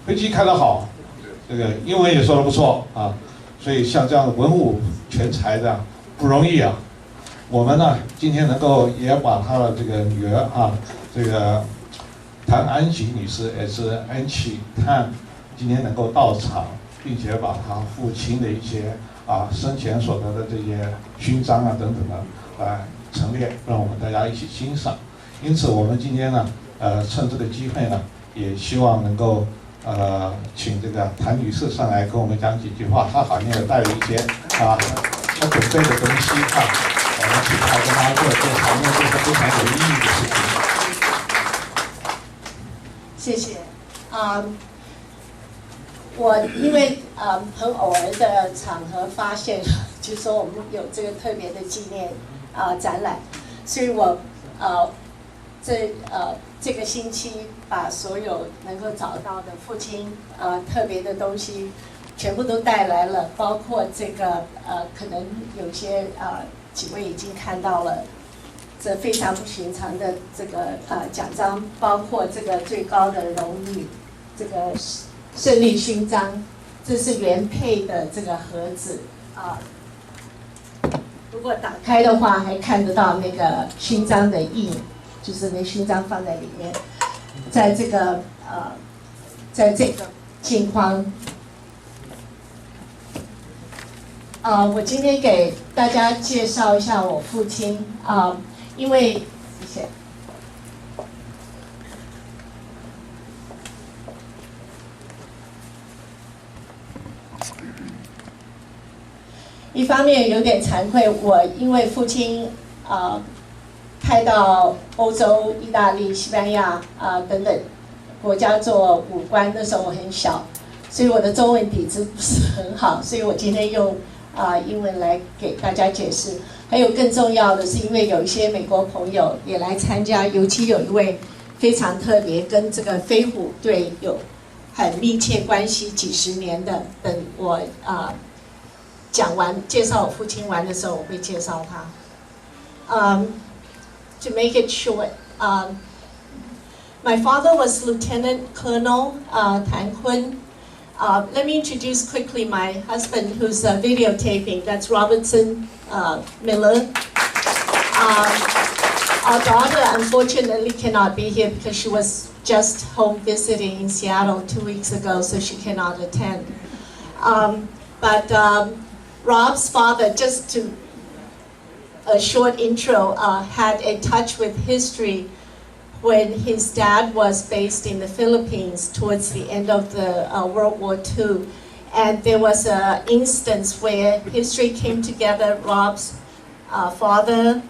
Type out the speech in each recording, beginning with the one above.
飞机开得好，这个英文也说得不错啊，所以像这样的文武全才的不容易啊。我们呢，今天能够也把他的这个女儿啊，这个谭安琪女士也是安琪谭，今天能够到场，并且把他父亲的一些生前所得的这些勋章啊等等的陈列，让我们大家一起欣赏。因此，我们今天呢，趁这个机会呢，也希望能够请这个谭女士上来跟我们讲几句话。她好像也带了一些她准备的东西啊，我们请她跟她做这场面，这是非常有意义的事情。谢谢。我因为很偶然的场合发现，就是说我们有这个特别的纪念展览，所以我这个星期把所有能够找到的父亲特别的东西全部都带来了，包括这个可能有些几位已经看到了，这非常不寻常的这个奖章，包括这个最高的荣誉，这个胜利勋章，这是原配的这个盒子如果打开的话，还看得到那个勋章的印，就是那勋章放在里面，在这个镜框。我今天给大家介绍一下我父亲因为谢谢。一方面有点惭愧，我因为父亲派到欧洲、意大利、西班牙等等国家做武官，那时候我很小，所以我的中文底子不是很好，所以我今天用英文来给大家解释。还有更重要的是，因为有一些美国朋友也来参加，尤其有一位非常特别，跟这个飞虎队有很密切关系几十年的，等我讲完介绍我父亲完的时候，我会介绍他。To make it short, my father was Lieutenant Colonel Tan Kun. Let me introduce quickly my husband, who's videotaping. That's Robertson Miller. Our daughter, unfortunately, cannot be here because she was just home visiting in Seattle 2 weeks ago, so she cannot attend. But Rob's father, just to a short intro, had a touch with history when his dad was based in the Philippines towards the end of the World War II. And there was an instance where history came together. Rob's father,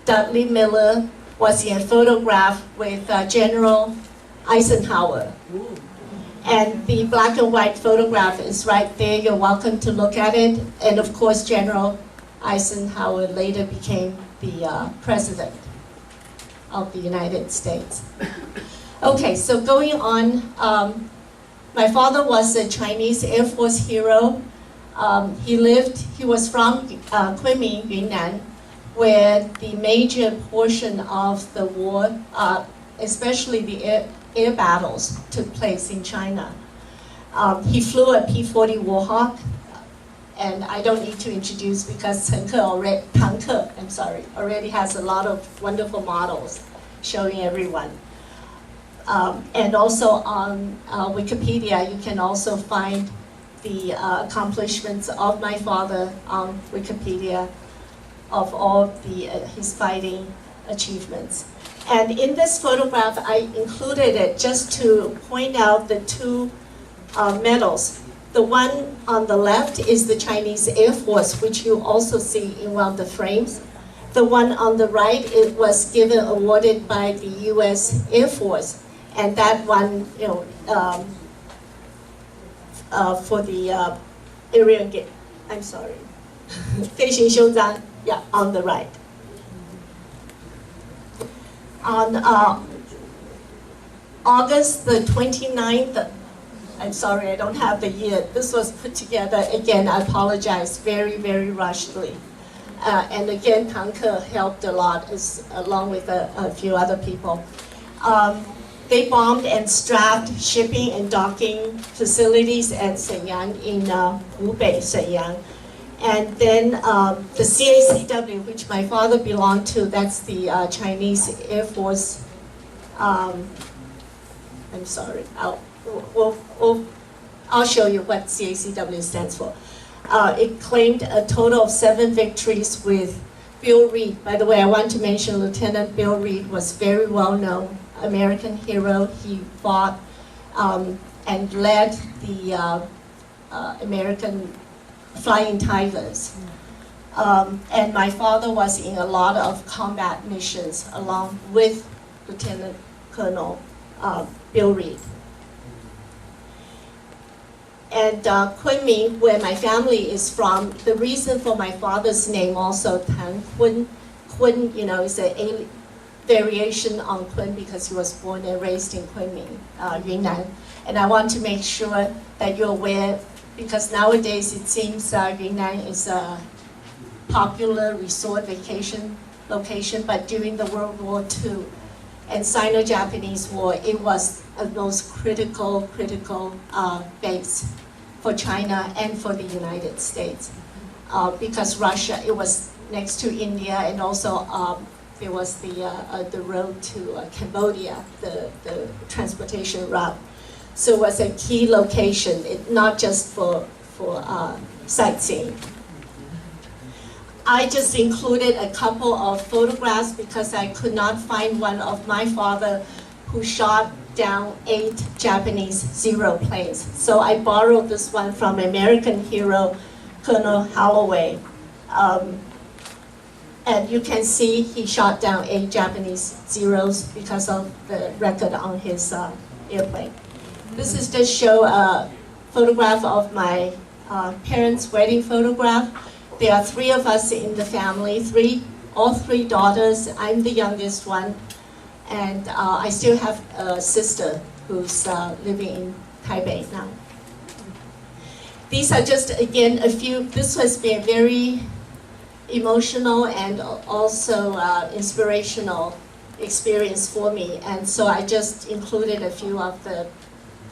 Dudley Miller, was in a photograph with General Eisenhower. And the black and white photograph is right there. You're welcome to look at it. And of course, General Eisenhower later became the president of the United States. Okay, so going on, my father was a Chinese Air Force hero. He was from Kunming, Yunnan, where the major portion of the war, especially the air battles, took place in China. He flew a P-40 Warhawk, and I don't need to introduce because Chen Ke already has a lot of wonderful models showing everyone. And also on Wikipedia, you can also find the accomplishments of my father on Wikipedia of all his fighting achievements. And in this photograph, I included it just to point out the two medals. The one on the left is the Chinese Air Force, which you also see in one of the frames. The one on the right, it was awarded by the U.S. Air Force, and that one, for the area gate. I'm sorry, 飞行胸章, yeah, on the right. On August the 29th, I'm sorry, I don't have the year. This was put together, again, I apologize, very, very rushedly. And again, Tan Ke helped a lot, along with a few other people. they bombed and strafed shipping and docking facilities at Shenyang in Hubei, Shenyang. And then the CACW, which my father belonged to, that's the Chinese Air Force. I'm sorry, I'll show you what CACW stands for. It claimed a total of 7 victories with Bill Reed. By the way, I want to mention Lieutenant Bill Reed was very well known, American hero. He fought and led the American Flying Tigers. And my father was in a lot of combat missions along with Lieutenant Colonel Bill Reed. And Kunming, where my family is from, the reason for my father's name also, Tan Kun, Kun, you know, is a variation on Kun because he was born and raised in Kunming, Yunnan. And I want to make sure that you're aware, because nowadays it seems Yunnan is a popular resort vacation location, but during the World War II and Sino-Japanese War, it was a most critical base for China and for the United States. Because Russia, it was next to India, and also there was the road to Cambodia, the transportation route. So it was a key location, not just for sightseeing. I just included a couple of photographs because I could not find one of my father who shot down 8 Japanese Zero planes. So I borrowed this one from American hero Colonel Holloway. And you can see he shot down 8 Japanese Zeros because of the record on his airplane. This is just show a photograph of my parents' wedding photograph. There are 3 of us in the family, all 3 daughters. I'm the youngest one. And I still have a sister who's living in Taipei now. These are just, again, a few. This has been very emotional and also inspirational experience for me. And so I just included a few of the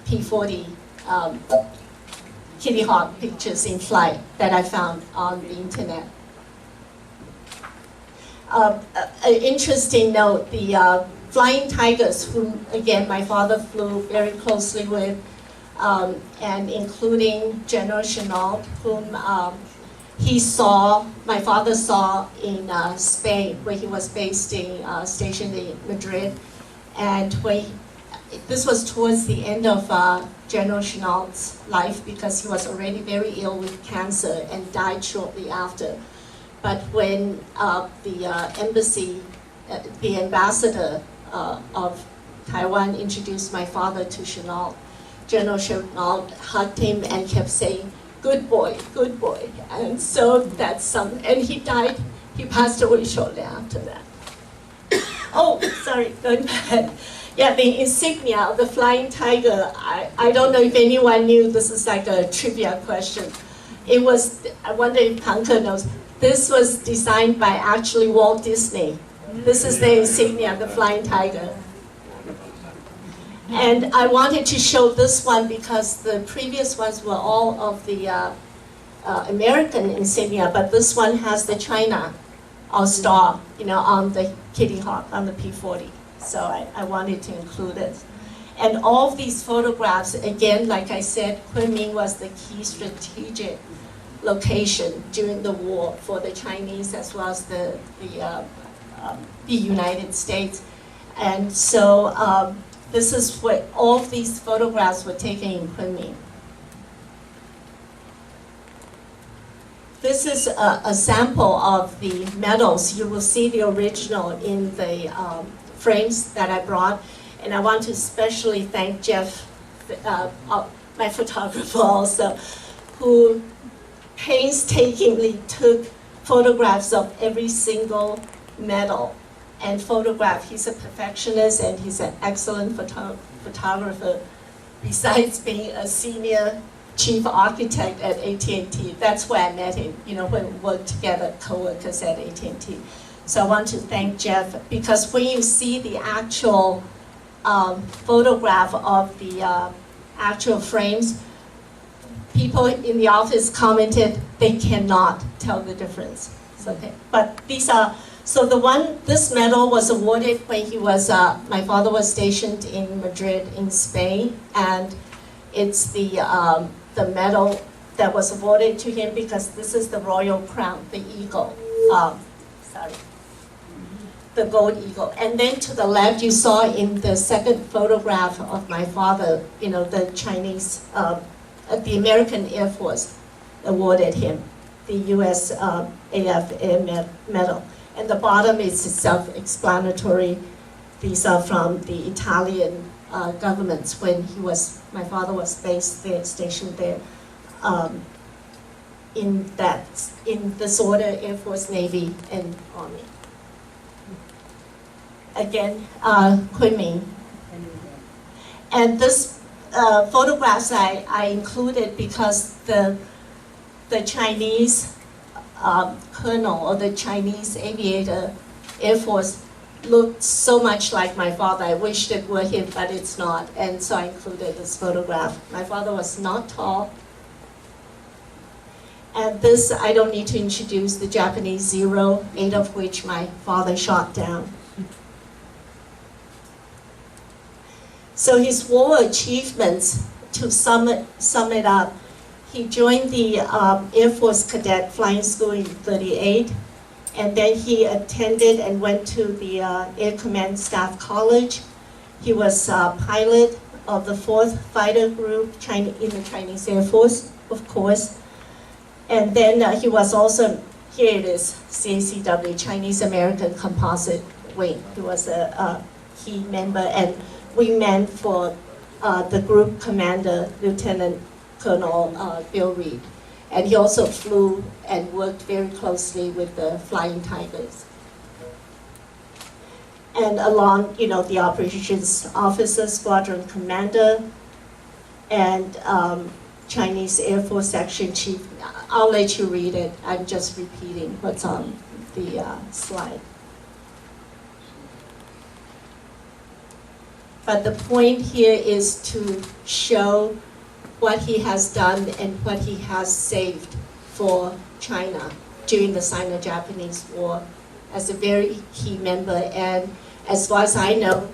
P-40 Kitty Hawk pictures in flight that I found on the internet. An interesting note, the Flying Tigers, whom again my father flew very closely with, and including General Chenault, whom my father saw in Spain, where he was stationed in Madrid. And this was towards the end of General Chenault's life, because he was already very ill with cancer and died shortly after. But when the embassy, the ambassador of Taiwan introduced my father to Chenault, General Chenault hugged him and kept saying, "Good boy, good boy." And so that's and he died, he passed away shortly after that. Oh, sorry, going back. Yeah, the insignia of the Flying Tiger, I don't know if anyone knew, this is like a trivia question. It was, I wonder if Panka knows, this was designed by actually Walt Disney. This is the insignia of the Flying Tiger. And I wanted to show this one because the previous ones were all of the American insignia, but this one has the China star, you know, on the Kitty Hawk, on the P-40. So I wanted to include it. And all of these photographs, again, like I said, Kunming was the key strategic location during the war for the Chinese as well as the United States. And so this is what all of these photographs were taken in Kunming. This is a sample of the medals. You will see the original in the frames that I brought. And I want to especially thank Jeff, my photographer also, who painstakingly took photographs of every single medal and photographed. He's a perfectionist and he's an excellent photographer, besides being a senior chief architect at AT&T. That's where I met him, you know, when we worked together, co-workers at AT&T. So I want to thank Jeff, because when you see the actual photograph of the actual frames, people in the office commented they cannot tell the difference. Okay. But these are, so this medal was awarded when he was, my father was stationed in Madrid in Spain, and it's the medal that was awarded to him because this is the royal crown, the eagle, the gold eagle. And then to the left, you saw in the second photograph of my father, the Chinese, the American Air Force awarded him the US AF Air Medal. And the bottom is self-explanatory. These are from the Italian governments when my father was based there, stationed there, in this order, Air Force, Navy, and Army. Again, Kunming. And this photographs I included because the Chinese colonel or the Chinese aviator Air Force looked so much like my father. I wished it were him, but it's not. And so I included this photograph. My father was not tall. And this, I don't need to introduce the Japanese Zero, 8 of which my father shot down. So his war achievements, to sum it up, he joined the Air Force Cadet Flying School in '38, and then he attended and went to the Air Command Staff College. He was a pilot of the 4th Fighter Group in the Chinese Air Force, of course. And then he was also, here it is, CACW, Chinese American Composite Wing. He was a key member and wingman for the group commander, Lieutenant Colonel Bill Reed. And he also flew and worked very closely with the Flying Tigers. And along, the operations officer, squadron commander, and Chinese Air Force Section Chief. I'll let you read it. I'm just repeating what's on the slide. But the point here is to show what he has done and what he has saved for China during the Sino-Japanese War as a very key member. And as far as I know,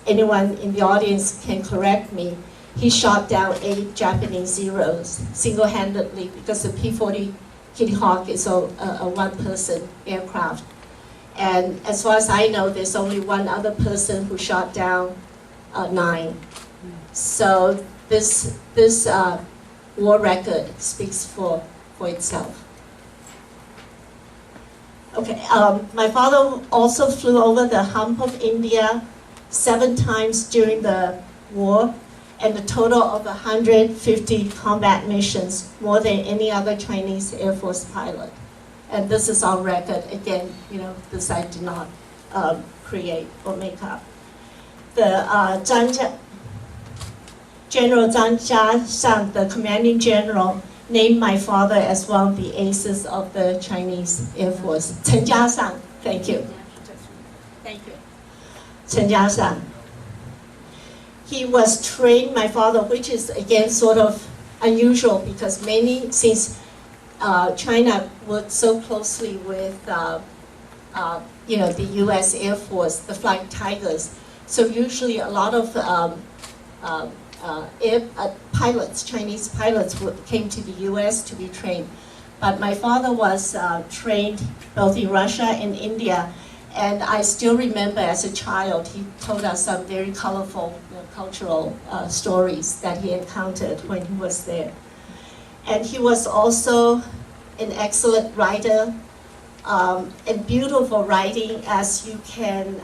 anyone in the audience can correct me, he shot down 8 Japanese Zeros single-handedly because the P-40 Kitty Hawk is a one-person aircraft. And as far as I know, there's only one other person who shot down 9. So this war record speaks for itself. Okay, my father also flew over the hump of India 7 times during the war, and a total of 150 combat missions, more than any other Chinese Air Force pilot. And this is on record. Again, this I did not create or make up. The General Zhang Jiashang, the commanding general, named my father as one of the aces of the Chinese Air Force. Chen Jiashang, thank you. Thank you. Chen Jiashang. He was trained, my father, which is again sort of unusual because since China worked so closely with the U.S. Air Force, the Flying Tigers. So usually a lot of pilots, Chinese pilots, came to the U.S. to be trained. But my father was trained both in Russia and India. And I still remember as a child, he told us some very colorful cultural stories that he encountered when he was there. And he was also an excellent writer, and beautiful writing, as you can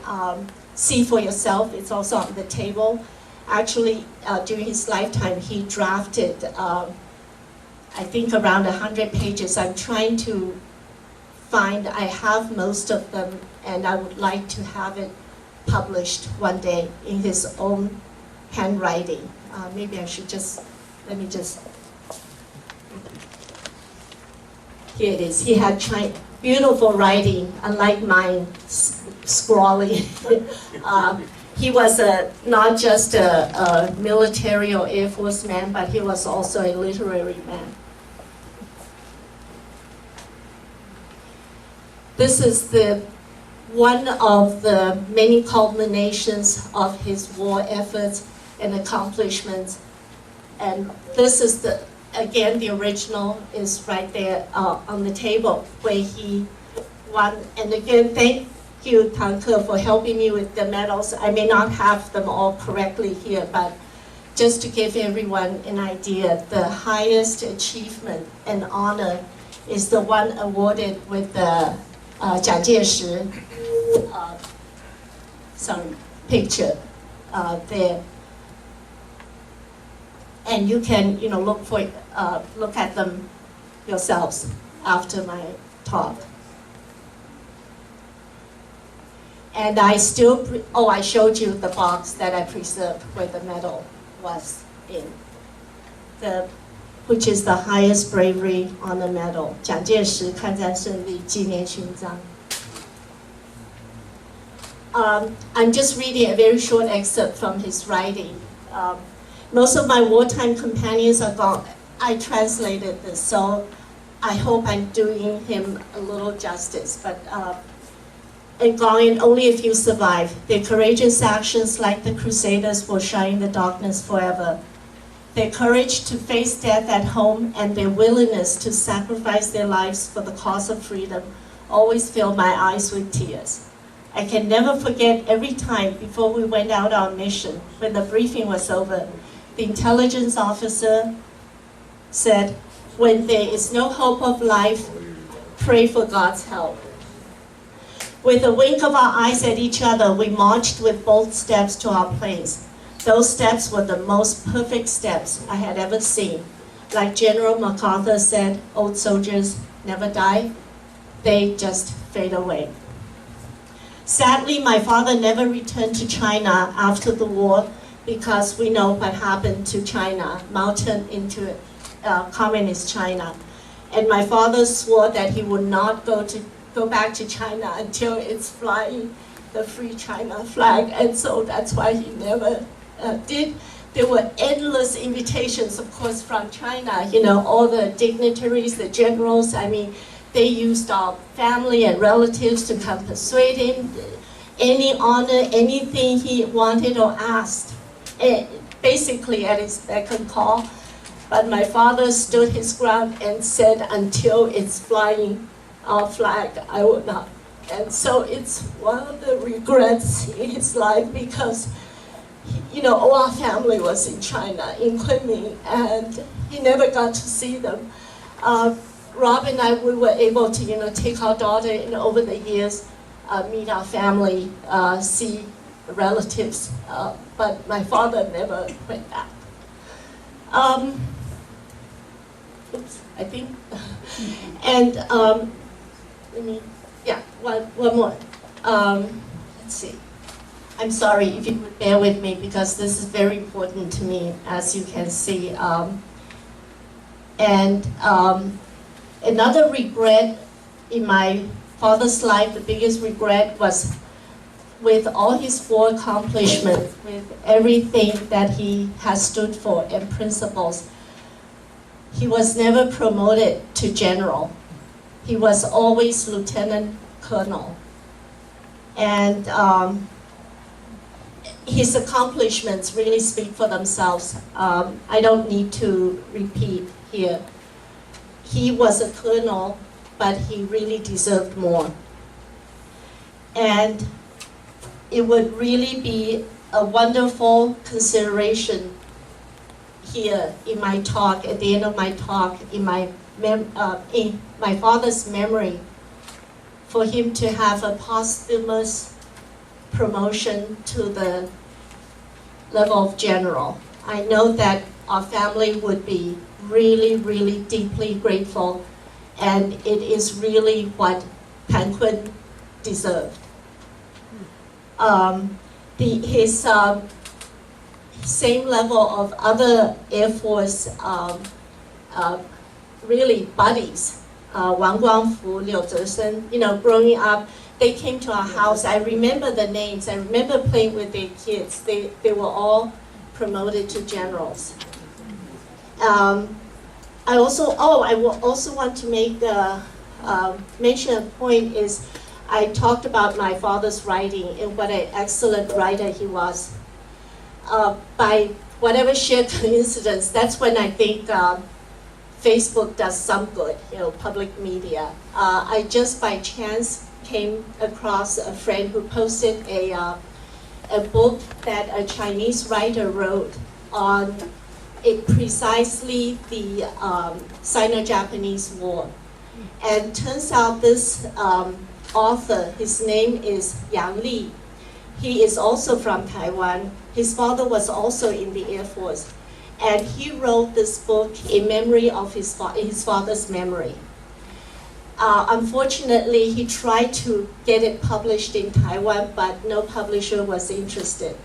see for yourself. It's also on the table. Actually, during his lifetime, he drafted, I think, around 100 pages. I'm trying to find, I have most of them, and I would like to have it published one day in his own handwriting. Maybe I should let me just, here it is. He had beautiful writing, unlike mine, scrawling. he was not just a military or Air Force man, but he was also a literary man. This is one of the many culminations of his war efforts and accomplishments. And this is again, the original is right there on the table where he won. And again, thank you, Tanke, for helping me with the medals. I may not have them all correctly here, but just to give everyone an idea, the highest achievement and honor is the one awarded with the 蒋介石 some picture there. And you can, look at them yourselves after my talk. And I still, I showed you the box that I preserved where the medal was in, which is the highest bravery honor medal, 蒋介石抗战胜利纪念勋章. I'm just reading a very short excerpt from his writing. Most of my wartime companions are gone. I translated this, so I hope I'm doing him a little justice. But and gone, only a few survive. Their courageous actions, like the Crusaders, will shine in the darkness forever. Their courage to face death at home and their willingness to sacrifice their lives for the cause of freedom always fill my eyes with tears. I can never forget every time before we went out on mission, when the briefing was over, the intelligence officer said, "When there is no hope of life, pray for God's help." With a wink of our eyes at each other, we marched with bold steps to our place. Those steps were the most perfect steps I had ever seen. Like General MacArthur said, old soldiers never die, they just fade away. Sadly, my father never returned to China after the war because we know what happened to China, Mao turned into communist China. And my father swore that he would not go back to China until it's flying the free China flag, and so that's why he never did. There were endless invitations, of course, from China, all the dignitaries, the generals, they used our family and relatives to come persuade him, any honor, anything he wanted or asked, basically at his beck and call. But my father stood his ground and said, until it's flying our flag, I will not. And so it's one of the regrets in his life because, all our family was in China, in Kunming, and he never got to see them. Rob and I, we were able to, take our daughter and over the years, meet our family, see relatives, but my father never went back. I think, and one more. Let's see. I'm sorry if you would bear with me because this is very important to me, as you can see. Another regret in my father's life, the biggest regret was with all his war accomplishments, with everything that he has stood for and principles, he was never promoted to general. He was always lieutenant colonel. And his accomplishments really speak for themselves. I don't need to repeat here. He was a colonel, but he really deserved more. And it would really be a wonderful consideration here in my talk, at the end of my talk, in my father's memory, for him to have a posthumous promotion to the level of general. I know that our family would be really, really deeply grateful, and it is really what Pan Kun deserved. His same level of other Air Force really buddies, Wang Guangfu, Liu Zhesheng, growing up, they came to our house. I remember the names. I remember playing with their kids. They were all promoted to generals. I will also want to make mention a point is I talked about my father's writing and what an excellent writer he was. By whatever sheer coincidence, that's when I think Facebook does some good, public media. I just by chance came across a friend who posted a book that a Chinese writer wrote on precisely the Sino-Japanese War. And turns out this author, his name is Yang Li. He is also from Taiwan. His father was also in the Air Force. And he wrote this book in memory of his father's memory. Unfortunately, he tried to get it published in Taiwan, but no publisher was interested.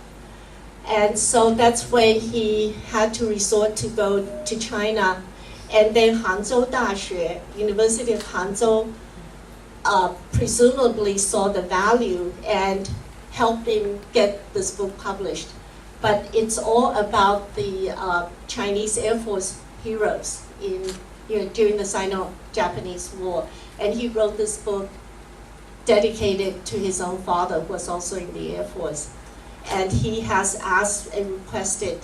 And so that's when he had to resort to go to China. And then Hangzhou Daxue, University of Hangzhou, presumably saw the value and helped him get this book published. But it's all about the Chinese Air Force heroes during the Sino-Japanese War. And he wrote this book dedicated to his own father, who was also in the Air Force. And he has asked and requested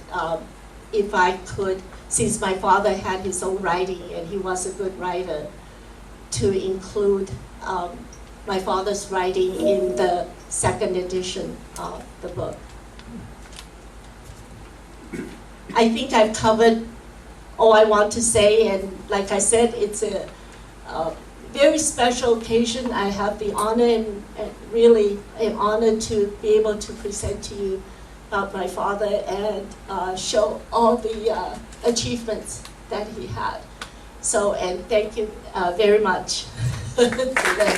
if I could, since my father had his own writing and he was a good writer, to include my father's writing in the second edition of the book. I think I've covered all I want to say, and like I said, it's a very special occasion. I have the honor and really am honored to be able to present to you about my father and show all the achievements that he had. So, and thank you very much. Thank you very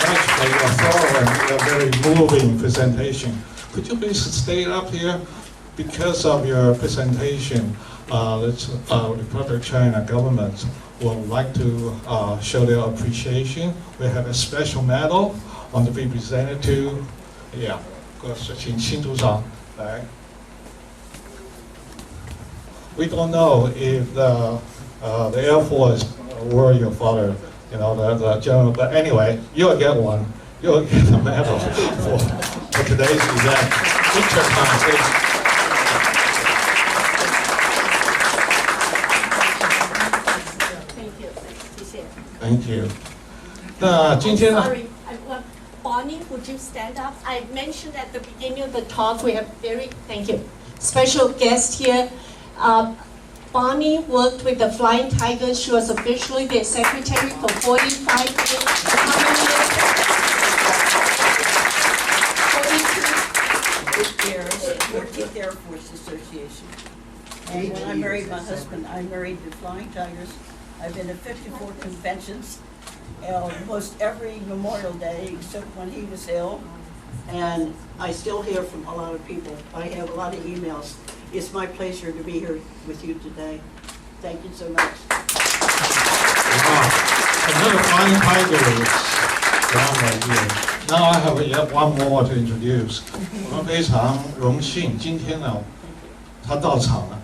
much for your thorough and your very moving presentation. Could you please stay up here? Because of your presentation, the Republic of China government would like to show their appreciation. We have a special medal want to be presented to. Yeah, 请新组长来. We don't know if the Air Force were your father, the general, but anyway, you'll get one. You'll get a medal for today's event. Picture time, please. Thank you. Sorry, Bonnie, would you stand up? I mentioned at the beginning of the talk we have thank you, special guest here. Bonnie worked with the Flying Tigers. She was officially their secretary for 45 years. With the Air Force Association. And when I married my husband, I married the Flying Tigers. I've been to 54 conventions, almost every Memorial Day except when he was ill. And I still hear from a lot of people. I have a lot of emails. It's my pleasure to be here with you today. Thank you so much. Another Flying Tigers down right here. Now I have yet one more to introduce. 我们非常荣幸，今天呢，他到场了。